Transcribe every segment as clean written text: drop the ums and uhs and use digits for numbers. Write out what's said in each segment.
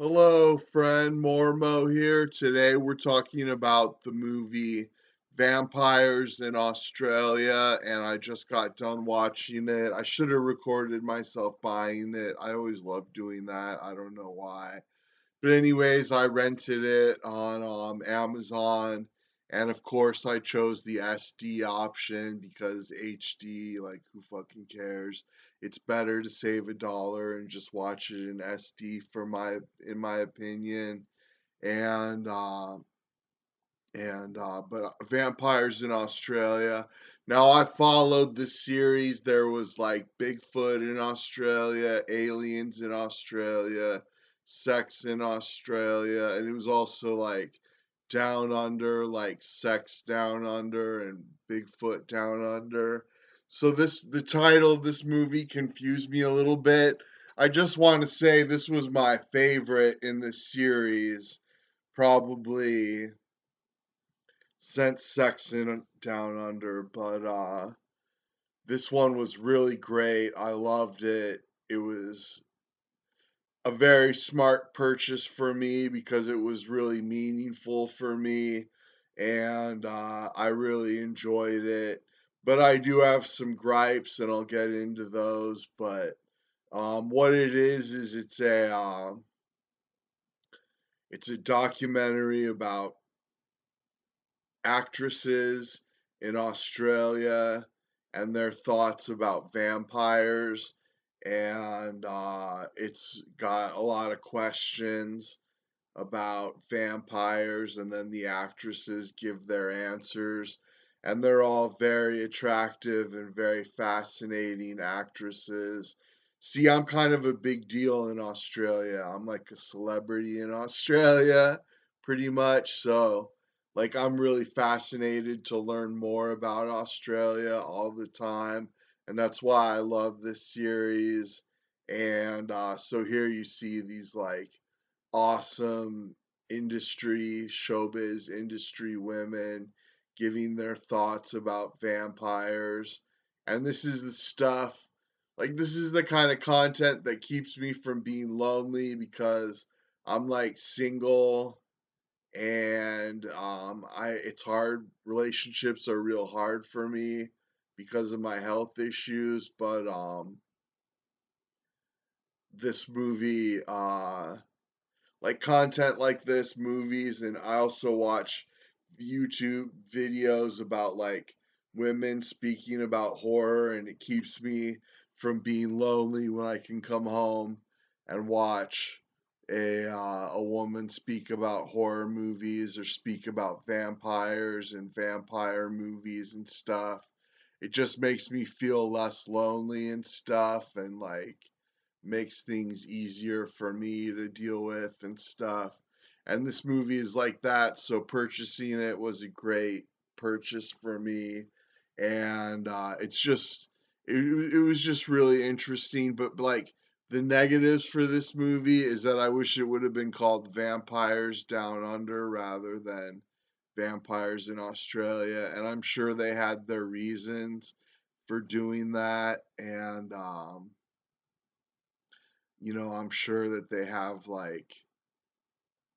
Hello, friend. Mormo here. Today we're talking about the movie Vampires in Australia, and I just got done watching it. I should have recorded myself buying it. I always love doing that. I don't know why. But anyways, I rented it on Amazon, and of course I chose the SD option because HD, like who fucking cares? It's better to save $1 and just watch it in SD in my opinion. And but vampires in Australia. Now I followed the series. There was like Bigfoot in Australia, aliens in Australia, sex in Australia, and it was also like down under, like sex down under and Bigfoot down under. So the title of this movie confused me a little bit. I just want to say this was my favorite in the series, probably since Sexton Down Under, but this one was really great. I loved it. It was a very smart purchase for me because it was really meaningful for me, and I really enjoyed it. But I do have some gripes, and I'll get into those. But what it is it's a documentary about actresses in Australia and their thoughts about vampires. And it's got a lot of questions about vampires, and then the actresses give their answers. And they're all very attractive and very fascinating actresses. See, I'm kind of a big deal in Australia. I'm like a celebrity in Australia, pretty much. So, like, I'm really fascinated to learn more about Australia all the time. And that's why I love this series. And so here you see these, like, awesome showbiz industry women giving their thoughts about vampires. And this is the stuff, like, this is the kind of content that keeps me from being lonely because I'm like single and it's hard. Relationships are real hard for me because of my health issues, but this movie like content like this, movies, and I also watch YouTube videos about like women speaking about horror, and it keeps me from being lonely when I can come home and watch a woman speak about horror movies or speak about vampires and vampire movies and stuff. It just makes me feel less lonely and stuff, and like makes things easier for me to deal with and stuff. And this movie is like that, so purchasing it was a great purchase for me. And it was just really interesting. But like the negatives for this movie is that I wish it would have been called Vampires Down Under rather than Vampires in Australia. And I'm sure they had their reasons for doing that. And I'm sure that they have like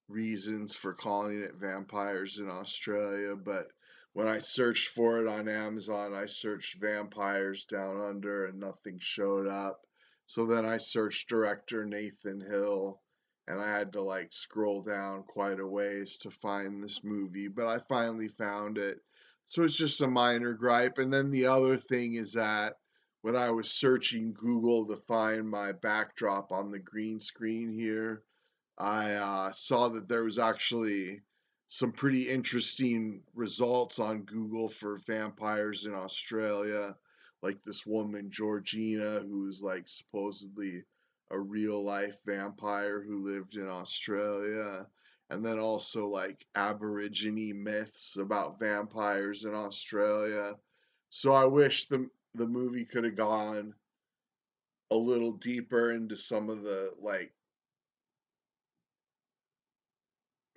reasons for calling it vampires in Australia, but when I searched for it on Amazon, I searched vampires down under and nothing showed up. So then I searched director Nathan Hill, and I had to like scroll down quite a ways to find this movie, but I finally found it. So it's just a minor gripe. And then the other thing is that when I was searching Google to find my backdrop on the green screen here, I saw that there was actually some pretty interesting results on Google for vampires in Australia. Like this woman, Georgina, who's like supposedly a real life vampire who lived in Australia. And then also like Aborigine myths about vampires in Australia. So I wish the movie could have gone a little deeper into some of the like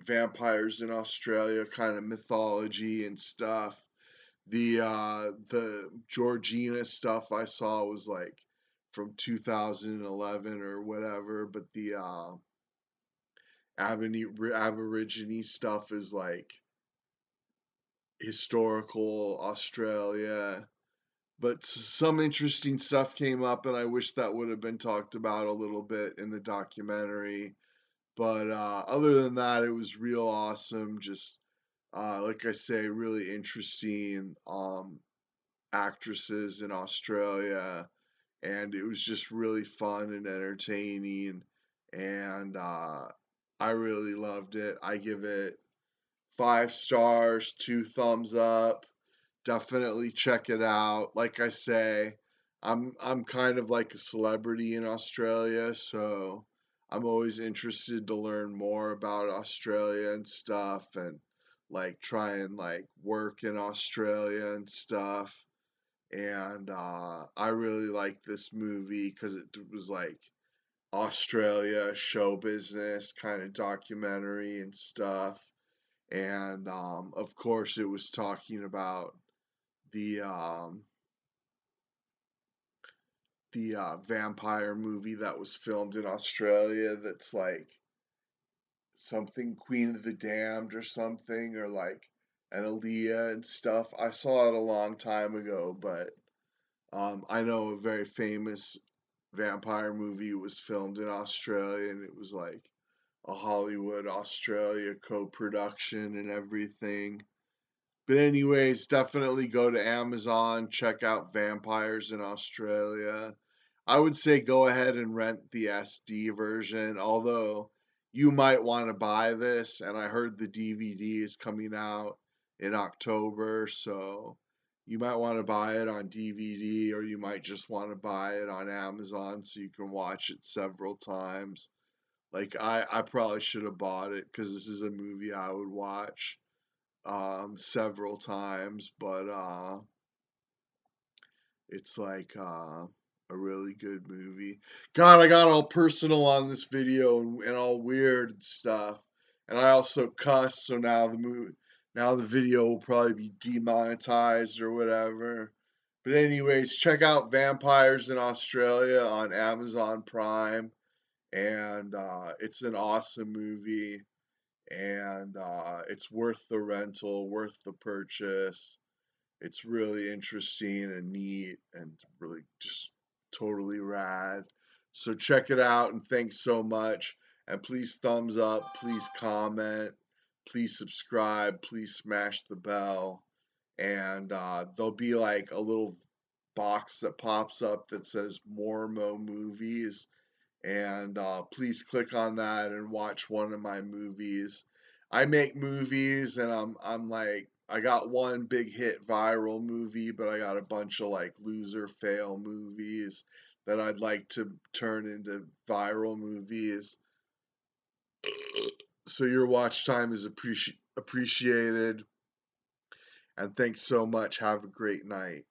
vampires in Australia kind of mythology and stuff. The Georgina stuff I saw was like from 2011 or whatever, but Aborigine stuff is like historical Australia. But some interesting stuff came up, and I wish that would have been talked about a little bit in the documentary. But other than that, it was real awesome. Just like I say, really interesting actresses in Australia, and it was just really fun and entertaining. And I really loved it. I give it 5 stars, 2 thumbs up. Definitely check it out. Like I say, I'm kind of like a celebrity in Australia, so I'm always interested to learn more about Australia and stuff, and like try and like work in Australia and stuff. And I really like this movie because it was like Australia show business kind of documentary and stuff. And of course, it was talking about the um, the vampire movie that was filmed in Australia. That's like something Queen of the Damned or something, or like an Aaliyah and stuff. I saw it a long time ago, but I know a very famous vampire movie was filmed in Australia, and it was like a Hollywood Australia co-production and everything. But anyways, definitely go to Amazon, check out Vampires in Australia. I would say go ahead and rent the SD version, although you might want to buy this, and I heard the DVD is coming out in October, so you might want to buy it on DVD, or you might just want to buy it on Amazon so you can watch it several times. Like I probably should have bought it because this is a movie I would watch several times, but it's like a really good movie. God, I got all personal on this video and all weird and stuff, and I also cuss, so now the video will probably be demonetized or whatever. But anyways, check out Vampires in Australia on Amazon Prime, and it's an awesome movie, and it's worth the rental, worth the purchase. It's really interesting and neat and really just totally rad. So check it out, and thanks so much. And please thumbs up, please comment, please subscribe, please smash the bell. And there'll be like a little box that pops up that says more Mo movies, and please click on that and watch one of my movies. I make movies, and I'm like I got one big hit viral movie, but I got a bunch of like loser fail movies that I'd like to turn into viral movies. So your watch time is appreciated, and thanks so much. Have a great night.